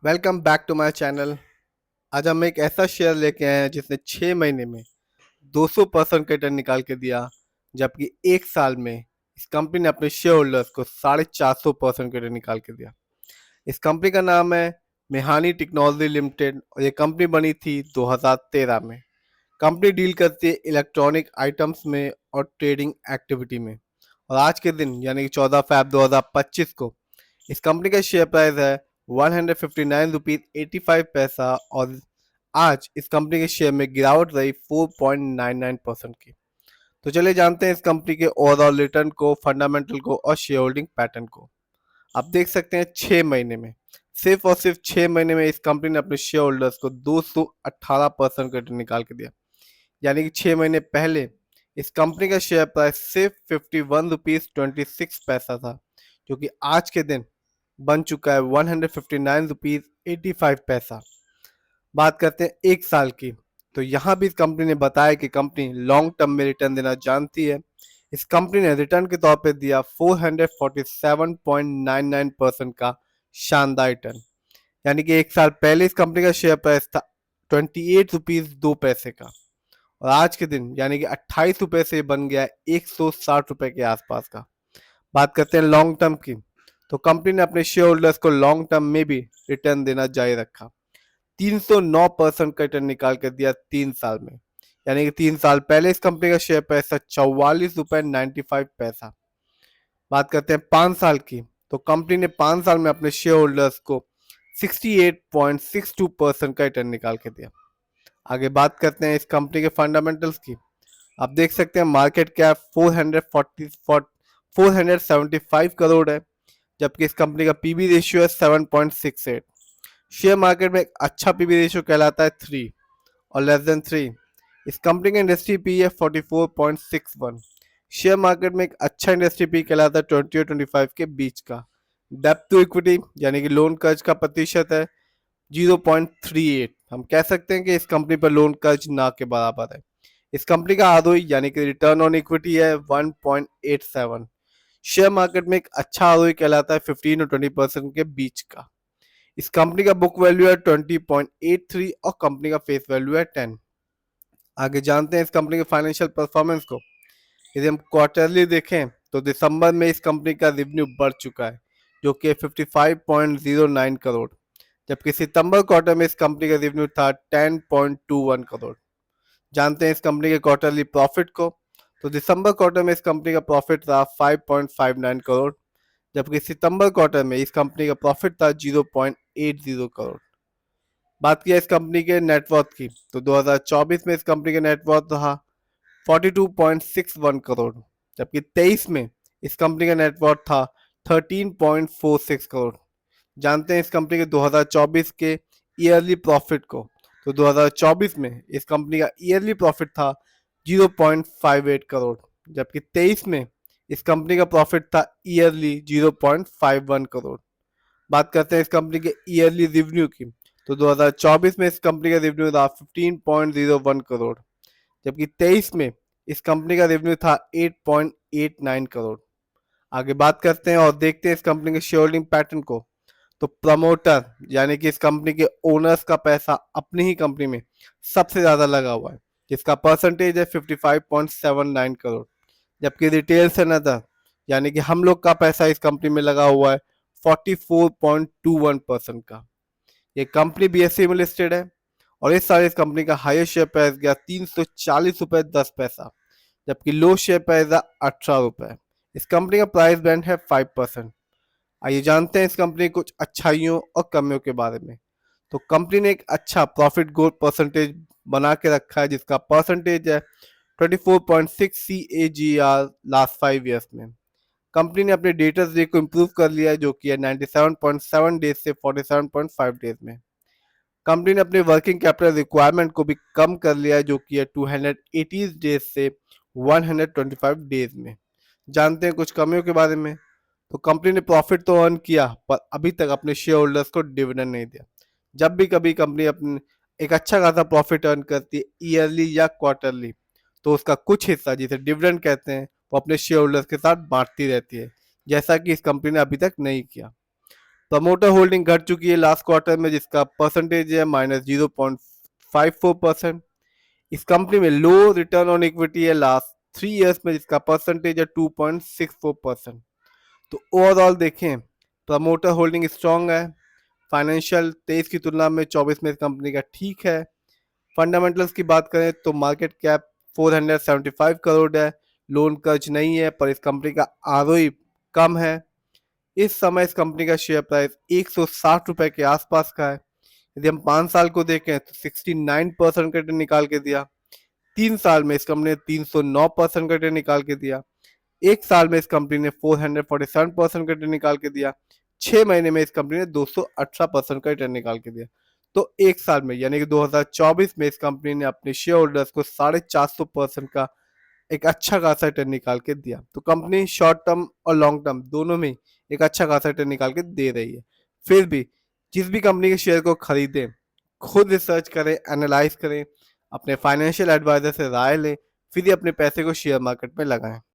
Welcome back to my channel. आज हम एक ऐसा शेयर लेके आए हैं जिसने 6 महीने में 200% का रिटर्न निकाल के दिया, जबकि एक साल में इस कंपनी ने अपने शेयर होल्डर्स को 450% का रिटर्न निकाल के दिया। इस कंपनी का नाम है मेहानी टेक्नोलॉजी लिमिटेड और ये कंपनी बनी थी 2013 में। कंपनी डील करती है इलेक्ट्रॉनिक आइटम्स में और ट्रेडिंग एक्टिविटी में। और आज के दिन यानी कि 14 फरवरी 2025 को इस कंपनी का शेयर प्राइस है 159 रुपीज 85 पैसा। और आज इस कंपनी के शेयर में गिरावट रही 4.99% की। तो चलिए जानते हैं इस कंपनी के ओवरऑल रिटर्न को, फंडामेंटल को और शेयर होल्डिंग पैटर्न को। आप देख सकते हैं 6 महीने में, सिर्फ और सिर्फ 6 महीने में इस कंपनी ने अपने शेयर होल्डर्स को 218% का रिटर्न निकाल के दिया। यानी कि 6 महीने पहले इस कंपनी का शेयर प्राइस सिर्फ 51 रुपीज 26 पैसा था, जो कि आज के दिन बन चुका है 159 रुपीज 85 पैसा। बात करते हैं एक साल की, तो यहाँ भी इस कंपनी ने बताया कि कंपनी लॉन्ग टर्म में रिटर्न देना जानती है। इस कंपनी ने रिटर्न के तौर पे दिया 447.99% का शानदार रिटर्न। यानी कि एक साल पहले इस कंपनी का शेयर प्राइस था 28 रुपीज 2 पैसे का, और आज के दिन यानी कि 28 रुपए से बन गया है 160 रुपए के आसपास का। बात करते हैं लॉन्ग टर्म की, तो कंपनी ने अपने शेयर होल्डर्स को लॉन्ग टर्म में भी रिटर्न देना जारी रखा। 309% का रिटर्न निकाल कर दिया 3 साल में। यानी कि 3 साल पहले इस कंपनी का शेयर प्राइस था 44 रुपए 95 पैसा। बात करते हैं 5 साल की, तो कंपनी ने 5 साल में अपने शेयर होल्डर्स को 68.62% का रिटर्न निकाल के दिया। आगे बात करते हैं इस कंपनी के फंडामेंटल्स की। आप देख सकते हैं मार्केट कैप 475 करोड़ है, जबकि इस कंपनी का पीबी रेशियो है 7.68। शेयर मार्केट में एक अच्छा पीबी रेशियो कहलाता है 3 और लेस देन 3। इस कंपनी का इंडस्ट्री पी है 44.61। शेयर मार्केट में एक अच्छा इंडस्ट्री पी कहलाता है 20 और 25 के बीच का। डेप्थ टू इक्विटी यानी कि लोन कर्ज का प्रतिशत है 0.38। हम कह सकते हैं कि इस कंपनी पर लोन कर्ज ना के बराबर है। इस कंपनी का आरओई यानी कि रिटर्न ऑन इक्विटी है 1.87। शेयर मार्केट में एक अच्छा आरओई कहलाता है 15 और 20% के बीच का। इस कंपनी का बुक वैल्यू है 20.83 और कंपनी का फेस वैल्यू है 10। आगे जानते हैं इस कंपनी के फाइनेंशियल परफॉर्मेंस को। यदि हम क्वार्टरली देखें तो दिसंबर में इस कंपनी का रेवेन्यू बढ़ चुका है, जो कि 55.09 करोड़, जबकि सितंबर क्वार्टर में इस कंपनी का रेवेन्यू था 10.21 करोड़। जानते हैं इस कंपनी के क्वार्टरली प्रॉफिट को, तो दिसंबर क्वार्टर में इस कंपनी का प्रॉफिट था 5.59 करोड़, जबकि सितंबर क्वार्टर में इस कंपनी का प्रॉफिट था 0.80 करोड़। बात किया इस कंपनी के नेटवर्थ की, तो 2024 में इस कंपनी का नेटवर्थ रहा 42.61 करोड़, जबकि 23 में इस कंपनी का नेटवर्थ था 13.46 करोड़। जानते हैं इस कंपनी के 2024 के ईयरली प्रॉफिट को, तो 2024 में इस कंपनी का ईयरली प्रॉफिट था 0.58 करोड़, जबकि 23 में इस कंपनी का प्रॉफिट था ईयरली 0.51 करोड़। बात करते हैं इस कंपनी के ईयरली रिवेन्यू की, तो 2024 में इस कंपनी का रिवेन्यू था 15.01 करोड़, जबकि 23 में इस कंपनी का रेवेन्यू था 8.89 करोड़। आगे बात करते हैं और देखते हैं इस कंपनी के शेयर होल्डिंग पैटर्न को। तो प्रमोटर यानी कि इस कंपनी के ओनर्स का पैसा अपनी ही कंपनी में सबसे ज्यादा लगा हुआ है, जिसका परसेंटेज है 55.79 करोड़, जबकि रिटेल से नदर यानी कि हम लोग का पैसा इस कंपनी में लगा हुआ है 44.21% का। ये कंपनी बीएसई में लिस्टेड है और इस साल इस कंपनी का हाईएस्ट शेयर प्राइस गया 340 रुपए 10 पैसा, जबकि लो शेयर प्राइस है 18 रुपए। इस कंपनी का प्राइस बैंड है 5%। आइए जानते हैं इस कंपनी की कुछ अच्छाइयों और कमियों के बारे में। तो कंपनी ने एक अच्छा प्रॉफिट ग्रोथ परसेंटेज बना के रखा है, जिसका परसेंटेज है 24.6 CAGR लास्ट 5 ईयर्स में। कंपनी ने अपने डेटर्स डे को इम्प्रूव कर लिया है, जो कि है 97.7 डेज से 47.5 डेज में। कंपनी ने अपने वर्किंग कैपिटल रिक्वायरमेंट को भी कम कर लिया है, जो कि है 280 डेज से 125 डेज में। जानते हैं कुछ कमियों के बारे में। तो कंपनी ने प्रॉफिट तो अर्न किया, पर अभी तक अपने शेयर होल्डर्स को डिविडेंड नहीं दिया। जब भी कभी कंपनी अपने एक अच्छा खासा प्रॉफिट अर्न करती है ईयरली या क्वार्टरली, तो उसका कुछ हिस्सा जिसे डिविडेंड कहते हैं वो अपने शेयर होल्डर्स के साथ बांटती रहती है, जैसा कि इस कंपनी ने अभी तक नहीं किया। प्रमोटर होल्डिंग घट चुकी है लास्ट क्वार्टर में, जिसका परसेंटेज है -0.54%। इस कंपनी में लो रिटर्न ऑन इक्विटी है लास्ट 3 इयर्स में, जिसका परसेंटेज है 2.64%। तो ओवरऑल देखें, प्रमोटर होल्डिंग स्ट्रांग है। फाइनेंशियल 23 की तुलना में 24 में इस कंपनी का ठीक है। फंडामेंटल्स की बात करें तो मार्केट कैप 475 करोड़ है, लोन कर्ज नहीं है, पर इस कंपनी का आरओई कम है। इस समय इस कंपनी का शेयर प्राइस 160 रुपए के आसपास का है। यदि हम 5 साल को देखें तो 69% का रिटर्न निकाल के दिया। 3 साल में इस कंपनी ने 309% का रिटर्न निकाल के दिया। 1 साल में इस कंपनी ने 447% का रिटर्न निकाल के दिया। 6 महीने में इस कंपनी ने 218% का रिटर्न निकाल के दिया। तो 1 साल में यानी कि 2024 में इस कंपनी ने अपने शेयर होल्डर्स को 450% का एक अच्छा खासा रिटर्न निकाल के दिया। तो कंपनी शॉर्ट टर्म और लॉन्ग टर्म दोनों में एक अच्छा खासा रिटर्न निकाल के दे रही है। फिर भी जिस भी कंपनी के शेयर को खरीदें, खुद रिसर्च करें, एनालाइज करें, अपने फाइनेंशियल एडवाइजर से राय लें, फिर ही अपने पैसे को शेयर मार्केट में लगाएं।